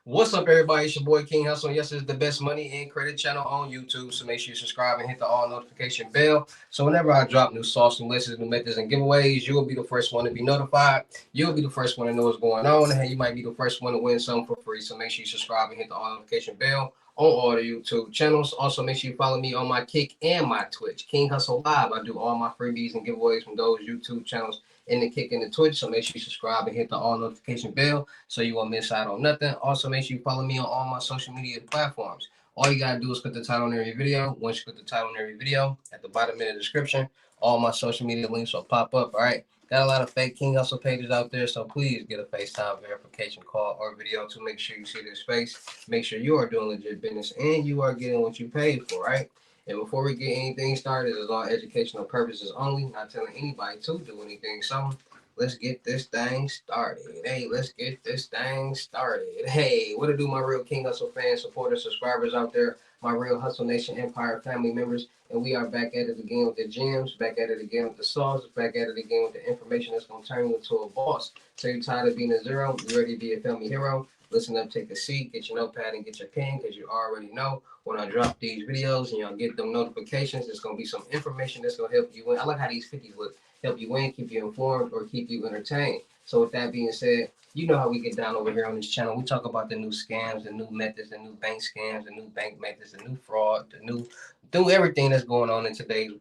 What's up, everybody? It's your boy King Hussle. Yes, it's the best money and credit channel on YouTube. So make sure you subscribe and hit the all notification bell. So whenever I drop new sauce, new lessons, new methods, and giveaways, you will be the first one to be notified. You'll be the first one to know what's going on, and you might be the first one to win something for free. So make sure you subscribe and hit the all notification bell on all the YouTube channels. Also, make sure you follow me on my Kick and my Twitch, King Hustle Live. I do all my freebies and giveaways from those YouTube channels in the Kick and the Twitch. So make sure you subscribe and hit the all notification bell so you won't miss out on nothing. Also, make sure you follow me on all my social media platforms. All you gotta do is click the title on every video. Once you click the title on every video, at the bottom in the description, all my social media links will pop up. All right. Got a lot of fake King Hustle pages out there, so please get a FaceTime verification call or video to make sure you see this face. Make sure you are doing legit business and you are getting what you paid for, right? And before we get anything started, it's all educational purposes only, not telling anybody to do anything. So let's get this thing started. Hey, let's get this thing started. Hey, what to do, my real King Hustle fans, supporters, subscribers out there, my real Hustle Nation Empire family members. And we are back at it again with the gems, back at it again with the sauce, back at it again with the information that's going to turn you into a boss. So you're tired of being a zero, you ready to be a family hero? Listen up, take a seat, get your notepad and get your pen, because you already know when I drop these videos and y'all get them notifications, there's going to be some information that's going to help you win. I like how these 50s look. Help you win, keep you informed, or keep you entertained. So with that being said, you know how we get down over here on this channel. We talk about the new scams, the new methods, the new bank scams, the new bank methods, the new fraud, the new do everything that's going on in today's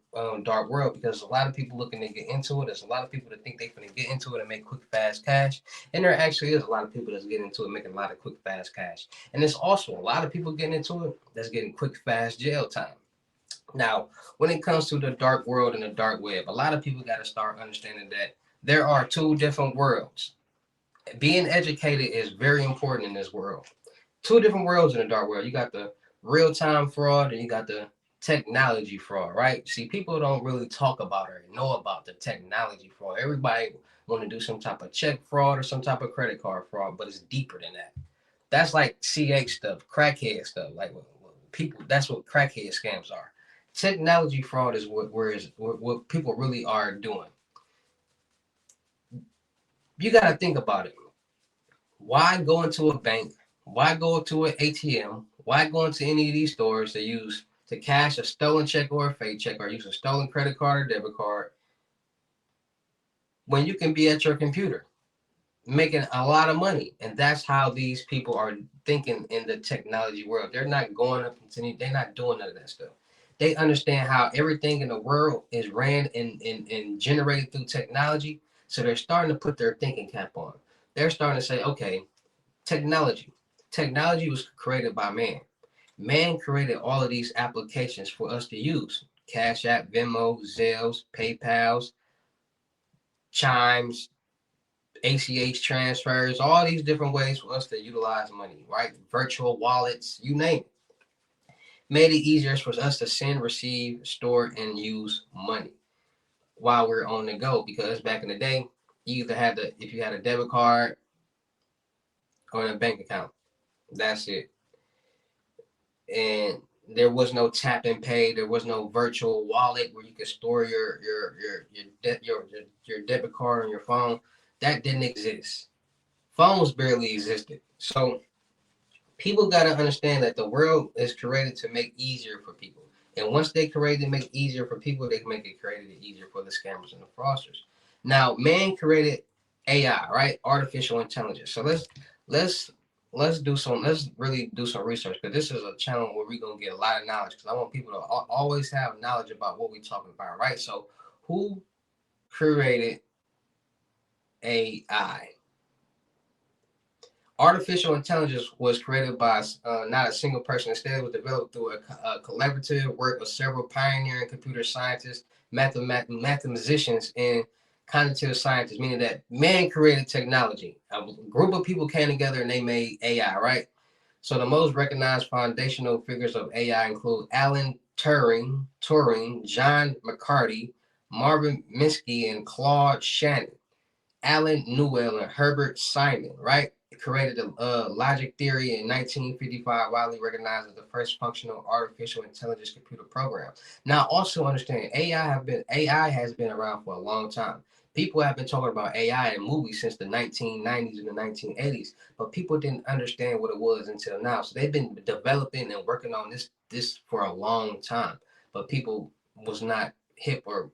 dark world, because a lot of people looking to get into it. There's a lot of people that think they're going to get into it and make quick, fast cash. And there actually is a lot of people that's getting into it making a lot of quick, fast cash. And there's also a lot of people getting into it that's getting quick, fast jail time. Now, when it comes to the dark world and the dark web, a lot of people got to start understanding that there are two different worlds. Being educated is very important in this world. Two different worlds in the dark world. You got the real time fraud and you got the technology fraud, right? See, people don't really talk about or know about the technology fraud. Everybody want to do some type of check fraud or some type of credit card fraud, but it's deeper than that. That's like CH stuff, crackhead stuff. Like people, that's what crackhead scams are. Technology fraud is what people really are doing. You got to think about it. Why go into a bank? Why go to an ATM? Why go into any of these stores to cash a stolen check or a fake check, or use a stolen credit card or debit card, when you can be at your computer making a lot of money? And that's how these people are thinking in the technology world. They're not going up and they're not doing none of that stuff. They understand how everything in the world is ran and generated through technology. So they're starting to put their thinking cap on. They're starting to say, okay, technology. Technology was created by man. Man created all of these applications for us to use. Cash App, Venmo, Zelles, PayPal's, Chimes, ACH transfers, all these different ways for us to utilize money, right? Virtual wallets, you name it. Made it easier for us to send, receive, store, and use money while we're on the go. Because back in the day, you either had if you had a debit card or a bank account, that's it. And there was no tap and pay. There was no virtual wallet where you could store your debit card on your phone. That didn't exist. Phones barely existed. So people got to understand that the world is created to make easier for people. And once they create to make easier for people, they can make it created easier for the scammers and the fraudsters. Now, man created AI, right? Artificial intelligence. So let's let's really do some research, because this is a channel where we're gonna get a lot of knowledge, because I want people to always have knowledge about what we're talking about, right? So who created AI? Artificial intelligence was created by not a single person. Instead, it was developed through a collaborative work of several pioneering computer scientists, mathematicians, and cognitive scientists, meaning that man created technology. A group of people came together and they made AI, right? So the most recognized foundational figures of AI include Alan Turing, John McCarthy, Marvin Minsky, and Claude Shannon. Alan Newell and Herbert Simon, right? Created the logic theory in 1955, widely recognized as the first functional artificial intelligence computer program. Now, also understand AI has been around for a long time. People have been talking about AI in movies since the 1990s and the 1980s, but people didn't understand what it was until now. So they've been developing and working on this for a long time, but people was not hip or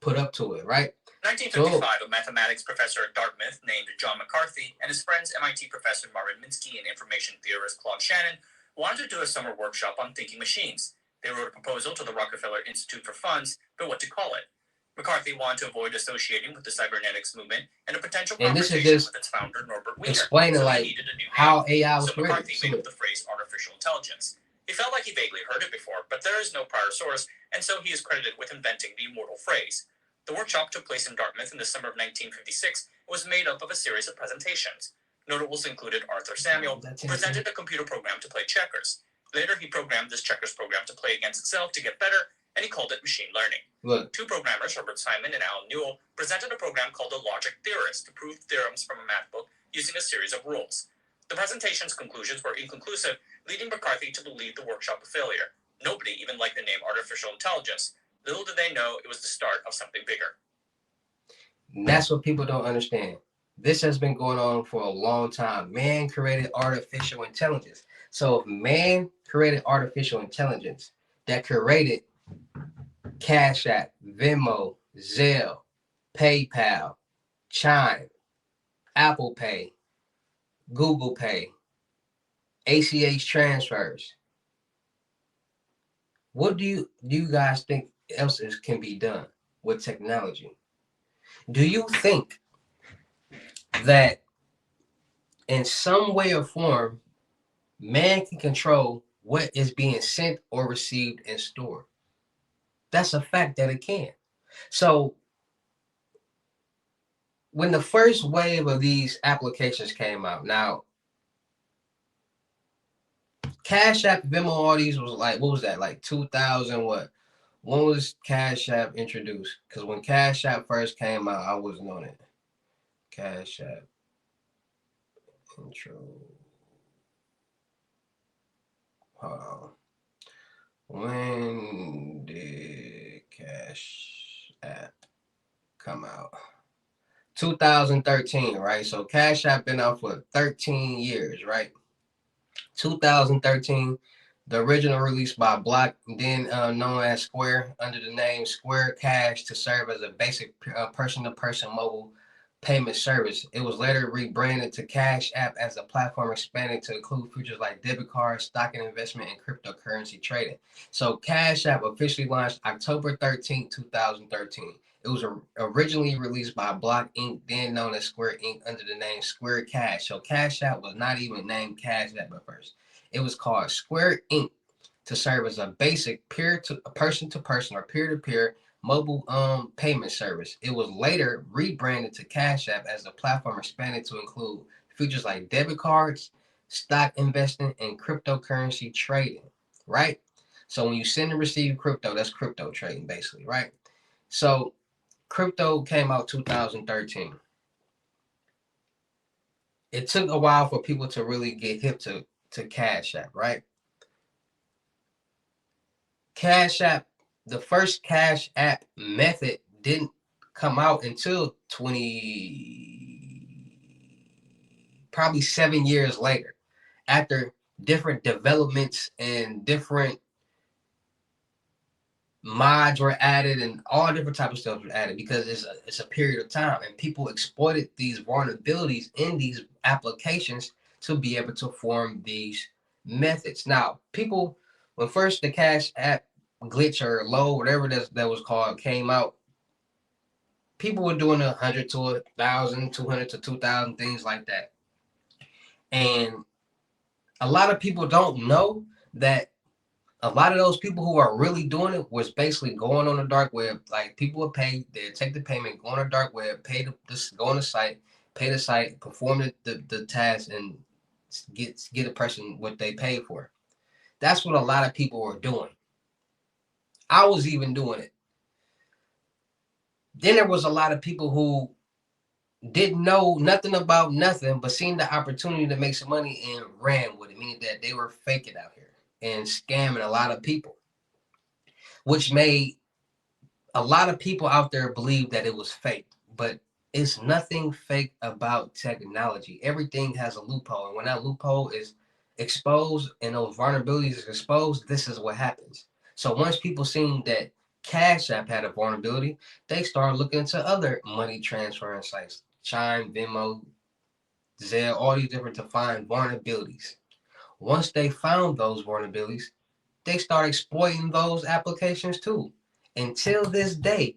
put up to it, right? 1955, a mathematics professor at Dartmouth named John McCarthy and his friends MIT professor Marvin Minsky and information theorist Claude Shannon wanted to do a summer workshop on thinking machines. They wrote a proposal to the Rockefeller Institute for Funds for what to call it. McCarthy wanted to avoid associating with the cybernetics movement and a potential confrontation with its founder Norbert Wiener. Explaining like how AI was created. McCarthy made up the phrase artificial intelligence. He felt like he vaguely heard it before, but there is no prior source, and so he is credited with inventing the immortal phrase. The workshop took place in Dartmouth in the summer of 1956 and was made up of a series of presentations. Notables included Arthur Samuel, who presented a computer program to play checkers. Later, he programmed this checkers program to play against itself to get better, and he called it machine learning. Look. Two programmers, Herbert Simon and Alan Newell, presented a program called the Logic Theorist to prove theorems from a math book using a series of rules. The presentation's conclusions were inconclusive, leading McCarthy to believe the workshop a failure. Nobody even liked the name artificial intelligence. Little did they know it was the start of something bigger. That's what people don't understand. This has been going on for a long time. Man created artificial intelligence. So if man created artificial intelligence that created Cash App, Venmo, Zelle, PayPal, Chime, Apple Pay, Google Pay, ACH transfers, what do you guys think else can be done with technology? Do you think that in some way or form, man can control what is being sent or received and stored? That's a fact that it can. So when the first wave of these applications came out, now Cash App, Venmo, all these was like, what was that? Like 2000 what? When was Cash App introduced? Because when Cash App first came out, I wasn't on it. Cash App intro. Hold on. When did Cash App come out? 2013, right? So Cash App been out for 13 years, right? 2013, the original release by Block, then known as Square, under the name Square Cash to serve as a basic person-to-person mobile payment service. It was later rebranded to Cash App as the platform expanded to include features like debit cards, stock and investment, and cryptocurrency trading. So Cash App officially launched October 13, 2013. It was originally released by Block Inc., then known as Square Inc., under the name Square Cash. So Cash App was not even named Cash App at first. It was called Square Inc. to serve as a basic person-to-person or peer-to-peer mobile payment service. It was later rebranded to Cash App as the platform expanded to include features like debit cards, stock investing, and cryptocurrency trading, right? So when you send and receive crypto, that's crypto trading basically, right? So crypto came out 2013. It took a while for people to really get hip to Cash App, right? Cash App, the first Cash App method didn't come out until probably 7 years later, after different developments and different mods were added and all different types of stuff was added, because it's a period of time and people exploited these vulnerabilities in these applications to be able to form these methods. Now, people, when first the Cash App glitch or low, whatever that was called, came out, people were doing 100 to 1,000, 200 to 2,000, things like that. And a lot of people don't know that a lot of those people who are really doing it was basically going on the dark web. Like, people would pay, they'd take the payment, go on the dark web, go on the site, pay the site, perform the task, and get a person what they paid for. That's what a lot of people were doing. I was even doing it. Then there was a lot of people who didn't know nothing about nothing, but seen the opportunity to make some money and ran with it, meaning that they were faking out here and scamming a lot of people, which made a lot of people out there believe that it was fake. but it's nothing fake about technology. Everything has a loophole, and when that loophole is exposed and those vulnerabilities is exposed, this is what happens. So once people seen that Cash App had a vulnerability, they started looking into other money transferring sites, Chime, Venmo, Zelle, all these different to find vulnerabilities. Once they found those vulnerabilities, they start exploiting those applications too. Until this day,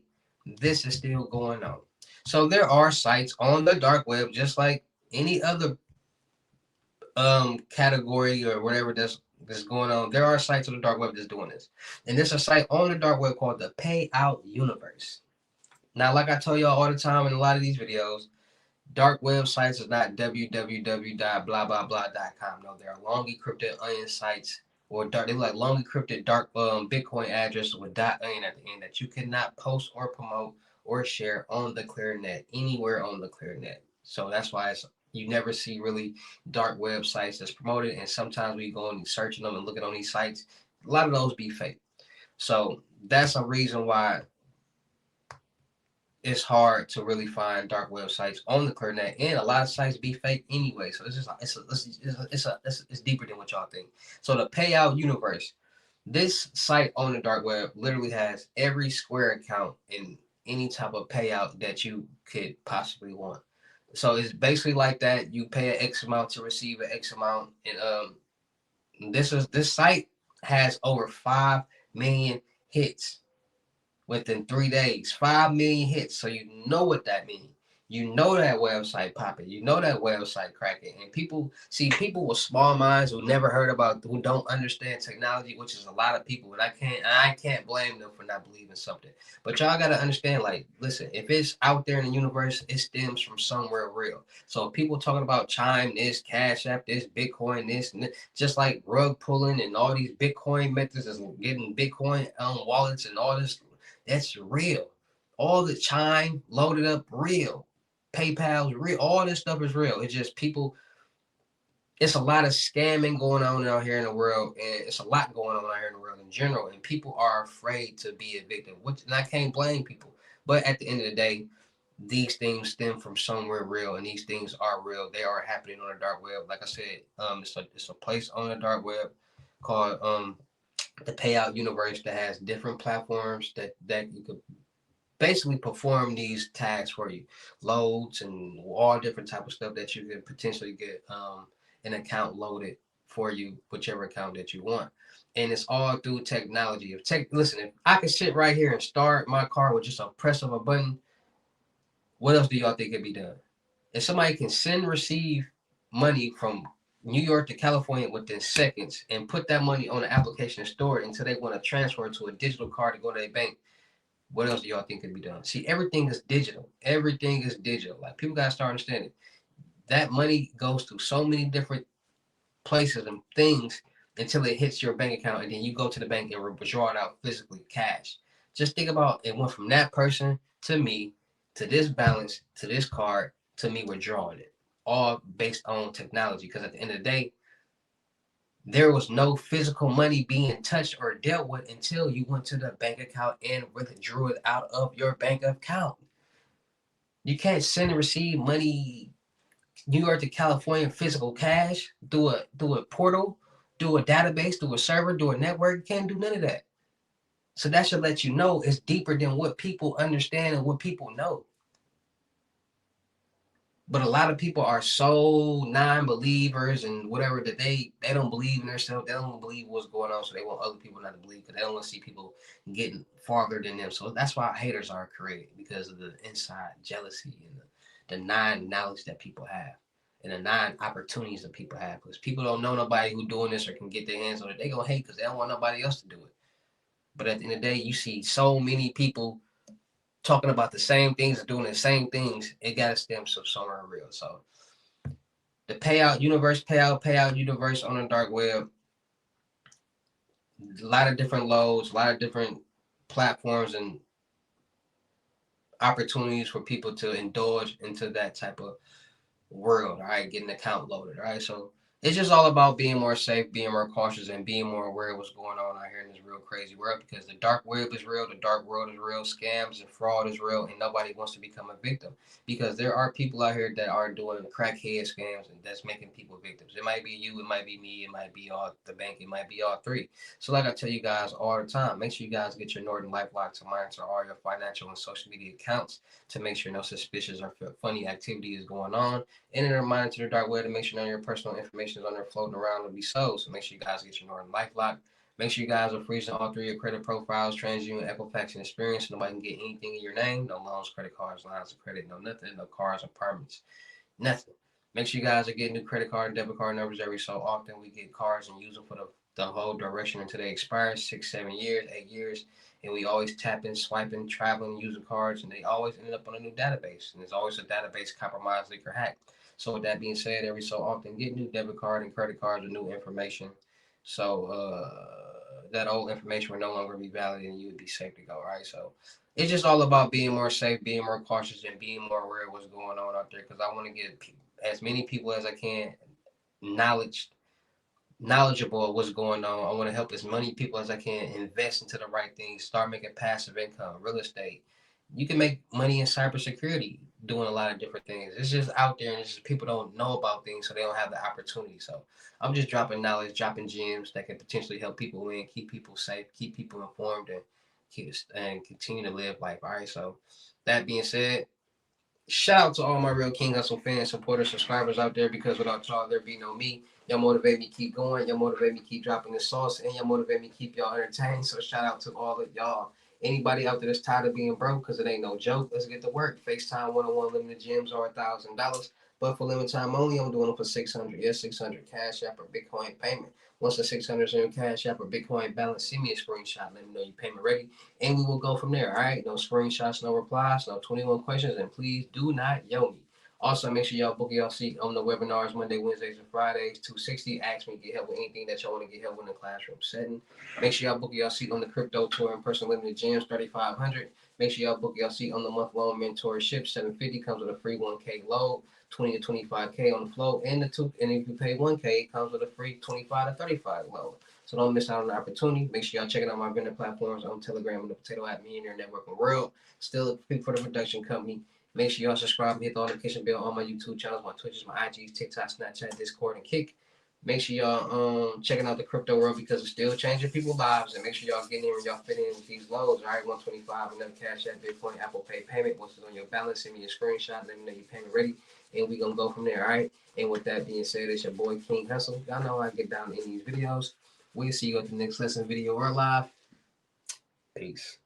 this is still going on. So there are sites on the dark web, just like any other category or whatever that's going on. There are sites on the dark web that's doing this, and there's a site on the dark web called the Payout Universe. Now, like I tell y'all all the time in a lot of these videos, dark websites is not www.blah.blah.blah.com. No, they're long encrypted onion sites or dark. They're like long encrypted dark Bitcoin address with .onion at the end that you cannot post or promote or share on the clear net anywhere on the clear net. So that's why you never see really dark websites that's promoted. And sometimes we go and searching them and looking on these sites. A lot of those be fake. So that's a reason why it's hard to really find dark websites on the ClearNet, and a lot of sites be fake anyway. So it's just it's deeper than what y'all think. So the Payout Universe, this site on the dark web literally has every Square account and any type of payout that you could possibly want. So it's basically like that. You pay an X amount to receive an X amount, and this site has over 5 million hits within 3 days. 5 million hits. So you know what that means. You know that website popping. You know that website cracking. And people with small minds who never heard about, who don't understand technology, which is a lot of people. And I can't blame them for not believing something. But y'all gotta understand, like, listen, if it's out there in the universe, it stems from somewhere real. So people talking about Chime, this, Cash App, this, Bitcoin, this, and this, just like rug pulling and all these Bitcoin methods is getting Bitcoin wallets and all this. That's real. All the Chime loaded up, real. PayPal's real. All this stuff is real. It's just people. It's a lot of scamming going on out here in the world, and it's a lot going on out here in the world in general. And people are afraid to be a victim, which, and I can't blame people. But at the end of the day, these things stem from somewhere real, and these things are real. They are happening on the dark web. Like I said, it's a place on the dark web called the Payout Universe that has different platforms that you could basically perform these tasks for you, loads and all different type of stuff that you could potentially get an account loaded for you, whichever account that you want. And it's all through technology. Listen, if I could sit right here and start my car with just a press of a button, what else do y'all think could be done? If somebody can send receive money from New York to California within seconds and put that money on an application and store it until they want to transfer it to a digital card to go to their bank, what else do y'all think could be done? See, everything is digital. Everything is digital. Like, people gotta start understanding that money goes to so many different places and things until it hits your bank account, and then you go to the bank and withdraw it out physically, cash. Just think about it went from that person to me to this balance to this card to me withdrawing it, all based on technology. Because at the end of the day, there was no physical money being touched or dealt with until you went to the bank account and withdrew it out of your bank account. You can't send and receive money New York to California physical cash through a portal, through a database, through a server, through a network. You can't do none of that. So that should let you know it's deeper than what people understand and what people know. But a lot of people are so non-believers and whatever that they don't believe in themselves. They don't believe what's going on, so they want other people not to believe because they don't want to see people getting farther than them. So that's why haters are created, because of the inside jealousy and the non-knowledge that people have and the non-opportunities that people have. Because people don't know nobody who doing this or can get their hands on it. They gonna hate because they don't want nobody else to do it. But at the end of the day, you see so many people talking about the same things and doing the same things. It got to stem from somewhere real. So the payout universe on the dark web, a lot of different loads, a lot of different platforms and opportunities for people to indulge into that type of world. All right, get an account loaded. All right, so it's just all about being more safe, being more cautious, and being more aware of what's going on out here in this real crazy world. Because the dark web is real, the dark world is real, scams and fraud is real, and nobody wants to become a victim. Because there are people out here that are doing crackhead scams and that's making people victims. It might be you, it might be me, it might be all the bank, it might be all three. So, like I tell you guys all the time, make sure you guys get your Norton LifeLock to monitor all your financial and social media accounts to make sure no suspicious or funny activity is going on, and a reminder to the dark web to make sure none of your personal information is on there floating around to be sold. So make sure you guys get your Norton LifeLock. Make sure you guys are freezing all three of your credit profiles, TransUnion, Equifax, and Experience. So nobody can get anything in your name. No loans, credit cards, lines of credit, no nothing, no cars, apartments, nothing. Make sure you guys are getting new credit card and debit card numbers every so often. We get cards and use them for the whole duration until they expire 6, 7 years, 8 years. And we always tapping, swiping, traveling, using cards, and they always end up on a new database. And there's always a database compromised, leaked, or hacked. So with that being said, every so often get new debit card and credit cards with new information. So that old information will no longer be valid and you would be safe to go, right? So it's just all about being more safe, being more cautious, and being more aware of what's going on out there. Because I want to get as many people as I can knowledge knowledgeable of what's going on. I want to help as many people as I can invest into the right things, start making passive income, real estate. You can make money in cybersecurity doing a lot of different things. It's just out there and it's just people don't know about things, so they don't have the opportunity. So I'm just dropping knowledge, dropping gems that can potentially help people win, keep people safe, keep people informed, and continue to live life. All right. So that being said, shout out to all my real King Hustle fans, supporters, subscribers out there, because without y'all, there be no me. Y'all motivate me keep going. Y'all motivate me keep dropping the sauce. And y'all motivate me keep y'all entertained. So shout out to all of y'all. Anybody out there that's tired of being broke, because it ain't no joke, let's get to work. FaceTime one-on-one limited gems are $1,000. But for limited time only, I'm doing them for 600. Yes, 600 Cash App or Bitcoin payment. Once the 600 is in your Cash App or Bitcoin balance, send me a screenshot. Let me know your payment ready, and we will go from there. All right, no screenshots, no replies, no 21 questions, and please do not yell me. Also, make sure y'all book y'all seat on the webinars Monday, Wednesdays, and Fridays. 260. Ask me to get help with anything that y'all want to get help with in the classroom setting. Make sure y'all book y'all seat on the crypto tour in person limited gems 3,500. Make sure y'all book y'all seat on the month-long mentorship 750. Comes with a free 1K load, 20 to 25K on the flow, and and if you pay 1K, it comes with a free 25 to 35 load. So don't miss out on the opportunity. Make sure y'all check out my vendor platforms on Telegram and the Potato App Millionaire Networking World. Still a for the production company. Make sure y'all subscribe and hit the notification bell on my YouTube channels, my Twitches, my IGs, TikTok, Snapchat, Discord, and Kick. Make sure y'all checking out the crypto world because it's still changing people's lives. And make sure y'all getting in and y'all fit in with these loads. All right, 125, another Cash App, Bitcoin, Apple Pay payment. Once it's on your balance, send me a screenshot. Let me know your payment ready, and we gonna go from there. All right. And with that being said, it's your boy King Hussle. Y'all know how I get down in these videos. We'll see you at the next lesson video or live. Peace.